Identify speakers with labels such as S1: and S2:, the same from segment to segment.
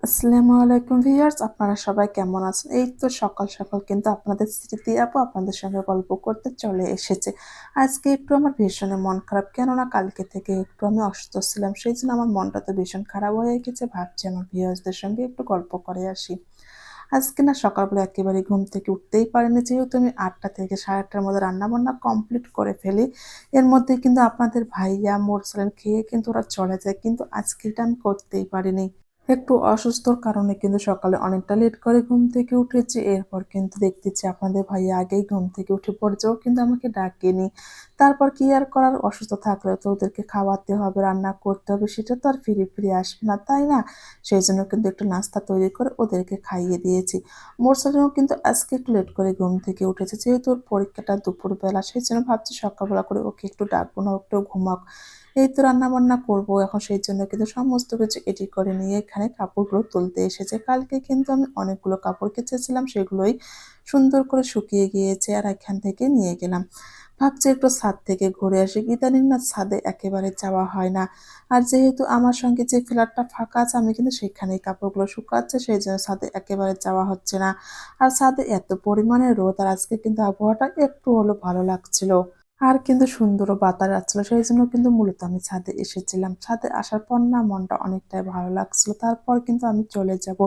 S1: আসসালামু আলাইকুম ভিউয়ার্স, আপনারা সবাই কেমন আছেন? এই তো সকাল সকাল কিন্তু আপনাদের স্মৃতি আপু আপনাদের সঙ্গে গল্প করতে চলে এসেছে। আজকে একটু আমার ভীষণ মন খারাপ, কেননা কালকে থেকে একটু আমি অসুস্থ ছিলাম, সেই জন্য আমার মনটা তো ভীষণ খারাপ হয়ে গেছে। ভাবছি আমার ভিউয়ার্সদের সঙ্গে একটু গল্প করে আসি। আজকে না সকালবেলা একেবারে ঘুম থেকে উঠতেই পারিনি, যেহেতু আমি ৮টা থেকে ৮:৩০টার মধ্যে রান্নাবান্না কমপ্লিট করে ফেলি। এর মধ্যে কিন্তু আপনাদের ভাইয়া মোরসালান খেয়ে কিন্তু ওরা চলে যায়, কিন্তু আজকে এটা আমি করতেই পারিনি। একটু অসুস্থর কারণে কিন্তু সকালে অনেকটা লেট করে ঘুম থেকে উঠেছি। এরপর কিন্তু দেখতেছি আপনাদের ভাইয়া আগেই ঘুম থেকে উঠে পড়েছে, ও কিন্তু আমাকে ডাকেনি। তারপর কি আর করার, অসুস্থ থাকলে তো ওদেরকে খাওয়াতে হবে, রান্না করতে হবে, সেটা তো আর ফিরে ফিরে আসবে না, তাই না? সেই জন্য কিন্তু একটু নাস্তা তৈরি করে ওদেরকে খাইয়ে দিয়েছি। মোরসালিনও কিন্তু আজকে একটু লেট করে ঘুম থেকে উঠেছে, যেহেতু ওর পরীক্ষাটা দুপুরবেলা, সেই জন্য ভাবছি সকালবেলা করে ওকে একটু ডাকবো না, ও একটু ঘুমাক। এই তো রান্নাবান্না করব এখন, সেই জন্য কিন্তু সমস্ত কিছু এডিট করে নিয়ে এখানে কাপড়গুলো তুলতে এসেছে। কালকে কিন্তু আমি অনেকগুলো কাপড় কেচেছিলাম, সেগুলোই সুন্দর করে শুকিয়ে গিয়েছে আর এখান থেকে নিয়ে গেলাম। ভাবছি একটু ছাদ থেকে ঘুরে আসি, ইদানিং না ছাদে একেবারে যাওয়া হয় না। আর যেহেতু আমার সঙ্গে যে ফ্ল্যাটটা ফাঁকা আছে, আমি কিন্তু সেখানেই কাপড়গুলো শুকাচ্ছে, সেই জন্য ছাদে একেবারে যাওয়া হচ্ছে না। আর ছাদে এত পরিমাণে রোদ, আর আজকে কিন্তু আবহাওয়াটা একটু হলেও ভালো লাগছিল। আর কিন্তু সুন্দরও বাতাস আসছিল। সেইজন্য কিন্তু মূলত আমি ছাদে এসেছিলাম। ছাদে আসার পর না মনটা অনেকটাই ভালো লাগছিল। তারপর কিন্তু আমি চলে যাব।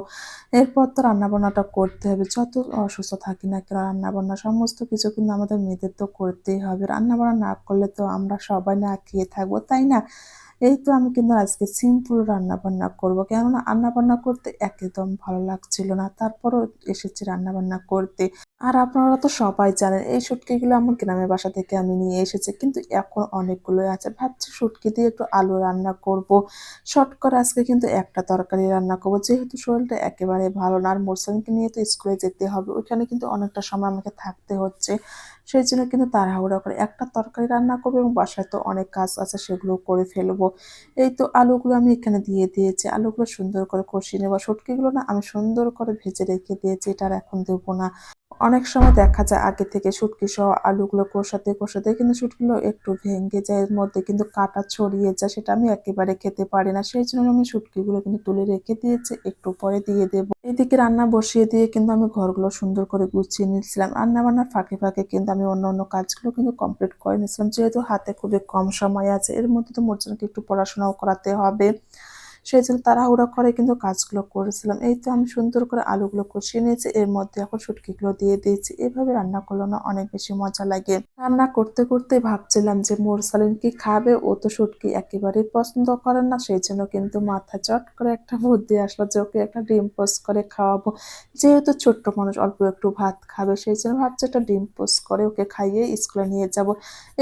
S1: এরপর তো রান্নাবান্নাটা করতে হবে। যত অসুস্থ থাকি না কেন, রান্নাবান্না সমস্ত কিছু কিন্তু আমাদের মেয়েদের তো করতেই হবে। রান্নাবান্না না করলে তো আমরা সবাই না খেয়ে থাকবো, তাই না? এই তো আমি কিন্তু আজকে সিম্পল রান্নাবান্না করব। কেননা রান্নাবান্না করতে একদম ভালো লাগছিল না। তারপরও এসেছি রান্নাবান্না করতে। আর আপনারা তো সবাই জানেন এই শুটকিগুলো আমার গ্রামের বাসা থেকে আমি নিয়ে এসেছি। কিন্তু এখন অনেকগুলোই আছে। ভাবছি শুটকি দিয়ে একটু আলু রান্না করব। শর্ট করে আজকে কিন্তু একটা তরকারি রান্না করব। যেহেতু শরীরটা একেবারে ভালো না, আর মোরসালিনকে নিয়ে তো স্কুলে যেতে হবে। ওইখানে কিন্তু অনেকটা সময় আমাকে থাকতে হচ্ছে। সেইজন্য কিন্তু তাড়াহুড়া করে একটা তরকারি রান্না করব এবং বাসায় তো অনেক কাজ আছে, সেগুলো করে ফেলবো। এই তো আলুগুলো আমি এখানে দিয়ে দিয়েছি। আলুগুলো সুন্দর করে কষিয়ে নেব। শুটকিগুলো না আমি সুন্দর করে ভেজে রেখে দিয়েছি। এটা আর এখন দেব না। অনেক সময় দেখা যায় আগে থেকে শুটকি সহ আলুগুলো কষাতে কষাতে কিন্তু শুটকিগুলো একটু ভেঙে যায়, এর মধ্যে কিন্তু কাঁটা ছড়িয়ে যায়, সেটা আমি একেবারে খেতে পারি না। সেই জন্য আমি শুটকিগুলো কিন্তু তুলে রেখে দিয়েছি, একটু পরে দিয়ে দেবো। এদিকে রান্না বসিয়ে দিয়ে কিন্তু আমি ঘরগুলো সুন্দর করে গুছিয়ে নিচ্ছিলাম। রান্না বান্নার ফাঁকে ফাঁকে কিন্তু আমি অন্য অন্য কাজগুলো কিন্তু কমপ্লিট করে নিচ্ছিলাম, যেহেতু হাতে খুবই কম সময় আছে। এর মধ্যে তো মোর একটু পড়াশোনাও করাতে হবে, সেই জন্য তাড়াহুড়া করে কিন্তু কাজগুলো করেছিলাম। এই তো আমি সুন্দর করে আলুগুলো কষিয়ে নিয়েছি, এর মধ্যে এখন শুটকিগুলো দিয়ে দিয়েছি। এভাবে রান্না করলে না অনেক বেশি মজা লাগে। রান্না করতে করতে ভাবছিলাম যে মোরসালিন কি খাবে, ও তো শুটকি একেবারেই পছন্দ করে না। সেই জন্য কিন্তু মাথা চট করে একটা বুদ্ধি আসলো যে ওকে একটা ডিম পোস্ট করে খাওয়াবো। যেহেতু ছোট্ট মানুষ অল্প একটু ভাত খাবে, সেই জন্য ভাবছি একটা ডিম পোস্ট করে ওকে খাইয়ে স্কুলে নিয়ে যাব।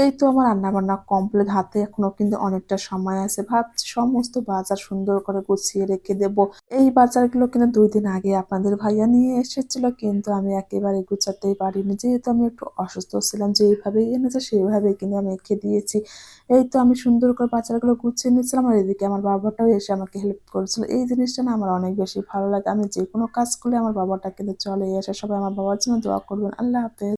S1: এই তো আমার রান্নাবান্না কমপ্লিট, হাতে এখনো কিন্তু অনেকটা সময় আছে। ভাবছি সমস্ত বাজার সুন্দর করে গুছিয়ে রেখে দেব। এই বাজারগুলো কিন্তু ২ দিন আগে আপনাদের ভাইয়া নিয়ে এসেছিল, কিন্তু আমি একেবারে গুছাতেই পারিনি। যেহেতু আমি একটু অসুস্থ ছিলাম, যেইভাবেই এনেছে সেইভাবেই কিন্তু আমি রেখে দিয়েছি। এই তো আমি সুন্দর করে বাজারগুলো গুছিয়ে নিচ্ছিলাম, আর এদিকে আমার বাবাটাও এসে আমাকে হেল্প করেছিল। এই জিনিসটা না আমার অনেক বেশি ভালো লাগে। আমি যেকোনো কাজ করলে আমার বাবাটা কিন্তু চলেই আসে। সবাই আমার বাবার জন্য দোয়া করবেন। আল্লাহ হাফেজ।